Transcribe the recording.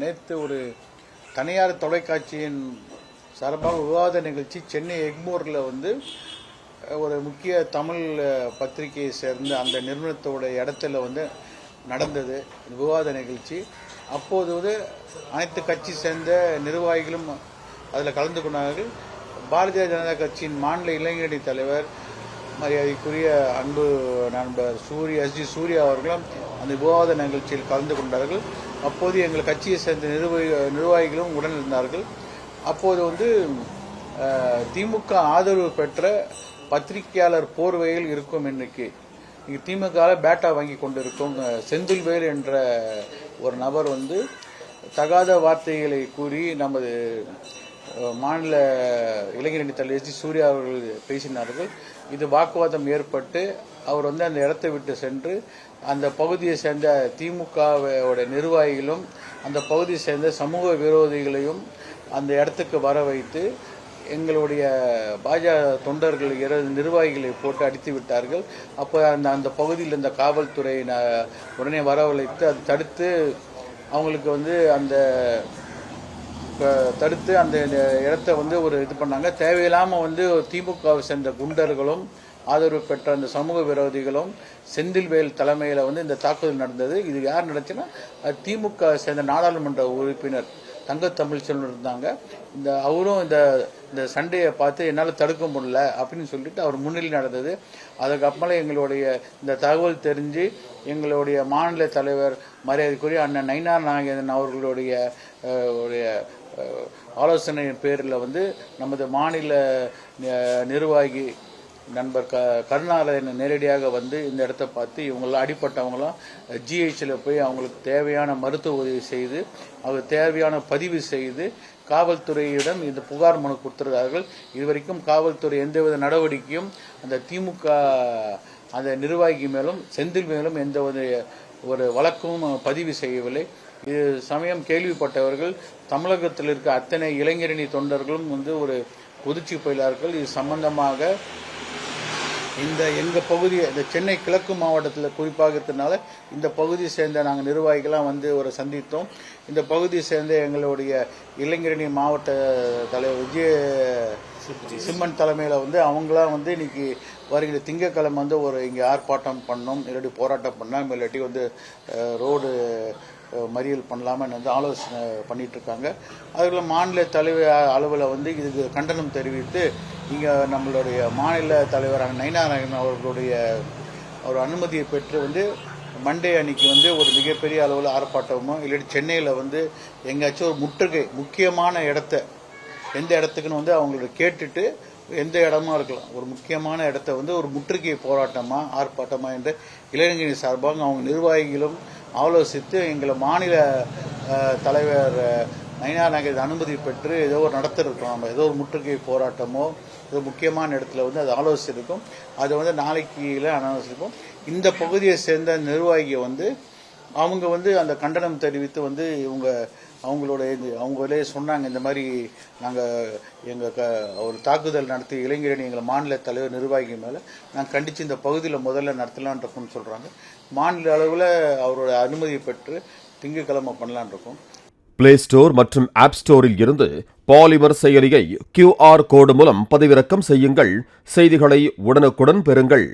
நேற்று ஒரு தனியார் தொலைக்காட்சியின் சார்பாக விவாத நிகழ்ச்சி சென்னை எக்மோரில் ஒரு முக்கிய தமிழ் பத்திரிகையை சேர்ந்த அந்த நிறுவனத்தோட இடத்துல நடந்தது விவாத நிகழ்ச்சி. அப்போது அனைத்து கட்சி சேர்ந்த நிர்வாகிகளும் அதில் கலந்து கொண்டார்கள். பாரதிய ஜனதா கட்சியின் மாநில இளைஞரணி தலைவர் மரியாதைக்குரிய அன்பு நண்பர் எஸ்ஜி சூர்யா அவர்களும் அந்த விவாத நிகழ்ச்சியில் கலந்து கொண்டார்கள். அப்போது எங்கள் கட்சியை சேர்ந்த நிர்வாகிகளும் உடன் இருந்தார்கள். அப்போது திமுக ஆதரவு பெற்ற பத்திரிகையாளர் போர்வையில் இருக்கும். இன்னைக்கு திமுக பேட்டா வாங்கி கொண்டிருக்கும் செந்தில்வேல் என்ற ஒரு நபர் தகாத வார்த்தைகளை கூறி நமது மாநில இளைஞரணி தலைவர் எஸ்ஜி சூர்யா அவர்கள் பேசினார்கள். இது வாக்குவாதம் ஏற்பட்டு அவர் அந்த இடத்தை விட்டு சென்று அந்த பகுதியை சேர்ந்த திமுகவோட நிர்வாகிகளும் அந்த பகுதியை சேர்ந்த சமூக விரோதிகளையும் அந்த இடத்துக்கு வர வைத்து எங்களுடைய பாஜக தொண்டர்கள் நிர்வாகிகளை போட்டு அடித்து விட்டார்கள். அப்போ அந்த பகுதியில் இந்த காவல்துறை உடனே வரவழைத்து அதை தடுத்து அவங்களுக்கு அந்த தடுத்து அந்த இடத்த ஒரு இது பண்ணாங்க. தேவையில்லாமல் திமுகவை சேர்ந்த குண்டர்களும் ஆதரவு பெற்ற அந்த சமூக விரோதிகளும் செந்தில்வேல் தலைமையில் இந்த தாக்குதல் நடந்தது. இது யார் நடந்துச்சுன்னா திமுக சேர்ந்த நாடாளுமன்ற உறுப்பினர் தங்க தமிழ்ச்செல்வன் இருந்தாங்க. அவரும் இந்த சண்டையை பார்த்து என்னால் தடுக்க முடியல அப்படின்னு சொல்லிட்டு அவர் முன்னிலை நடந்தது. அதுக்கப்புறம் எங்களுடைய இந்த தகவல் தெரிஞ்சு எங்களுடைய மாநில தலைவர் மரியாதைக்குரிய அண்ணன் நயினார் நாகேந்திரன் அவர்களுடைய ஆலோசனையின் பேரில் நமது மாநில நிர்வாகி நண்பர் கருணாலயன் நேரடியாக இந்த இடத்த பார்த்து இவங்களாம் அடிப்பட்டவங்களாம் ஜிஹெச்சில் போய் அவங்களுக்கு தேவையான மருத்துவ உதவி செய்து அவர் தேவையான பதிவு செய்து காவல்துறையிடம் இந்த புகார் மனு கொடுத்திருக்கிறார்கள். இதுவரைக்கும் காவல்துறை எந்தவித நடவடிக்கையும் அந்த திமுக அந்த நிர்வாகி மேலும் செந்தில் மேலும் எந்த ஒரு வழக்கும் பதிவு செய்யவில்லை. இது சமயம் கேள்விப்பட்டவர்கள் தமிழகத்தில் இருக்க அத்தனை இளைஞரணி தொண்டர்களும் ஒரு கொதிர்ச்சி பயிலார்கள். இது சம்பந்தமாக எங்கள் பகுதி இந்த சென்னை கிழக்கு மாவட்டத்தில் குறிப்பாக இருக்கிறதுனால இந்த பகுதியை சேர்ந்த நாங்கள் நிர்வாகிகளாம் ஒரு சந்தித்தோம். இந்த பகுதியை சேர்ந்த எங்களுடைய இளைஞரணி மாவட்ட தலைவர் விஜய சிம்மன் தலைமையில் அவங்களாம் இன்னைக்கு வருகிற திங்கட்கிழமை இங்கே ஆர்ப்பாட்டம் பண்ணோம், இல்லாட்டி போராட்டம் பண்ணோம், இல்லாட்டி ரோடு மறியல் பண்ணலாமல் ஆலோசனை பண்ணிட்டு இருக்காங்க. அதுக்குள்ள மாநில தலைவர் அளவில் இதுக்கு கண்டனம் தெரிவித்து இங்கே நம்மளுடைய மாநில தலைவரான நயினார் அவர்களுடைய ஒரு அனுமதியை பெற்று மண்டே அன்னைக்கு ஒரு மிகப்பெரிய அளவில் ஆர்ப்பாட்டமோ இல்லாட்டி சென்னையில் எங்கேயாச்சும் ஒரு முற்றுகை முக்கியமான எந்த இடத்துக்குன்னு அவங்களோட கேட்டுட்டு எந்த இடமா இருக்கலாம் ஒரு முக்கியமான இடத்த ஒரு முற்றுகை போராட்டமா ஆர்ப்பாட்டமா என்ற இளைஞரணி சார்பாக அவங்க நிர்வாகிகளும் ஆலோசித்து எங்களை மாநில தலைவர் நயினார் நாகேந்திரன் அனுமதி பெற்று ஏதோ ஒரு நடத்திருக்கோம். நம்ம ஏதோ ஒரு முற்றுகை போராட்டமோ ஏதோ முக்கியமான இடத்துல அது ஆலோசிச்சிருக்கோம். அதை நாளைக்கு அனாலோசிப்போம். இந்த பகுதியை சேர்ந்த நிர்வாகியை அவங்க அந்த கண்டனம் தெரிவித்து அவங்களே சொன்னாங்க, இந்த மாதிரி நாங்கள் ஒரு தாக்குதல் நடத்தி இளைஞரணி எங்களை மாநில தலைவர் நிர்வாகி மேலே நாங்கள் கண்டித்து இந்த பகுதியில் முதல்ல நடத்தலான் இருக்கோம்னு சொல்கிறாங்க. மாநில அளவில் அவரோட அனுமதியை பெற்று திங்கட்கிழமை பண்ணலான் இருக்கோம். பிளே ஸ்டோர் மற்றும் ஆப் ஸ்டோரில் இருந்து பாலிமர் செயலியை QR கோடு மூலம் பதிவிறக்கம் செய்யுங்கள். செய்திகளை உடனுக்குடன் பெறுங்கள்.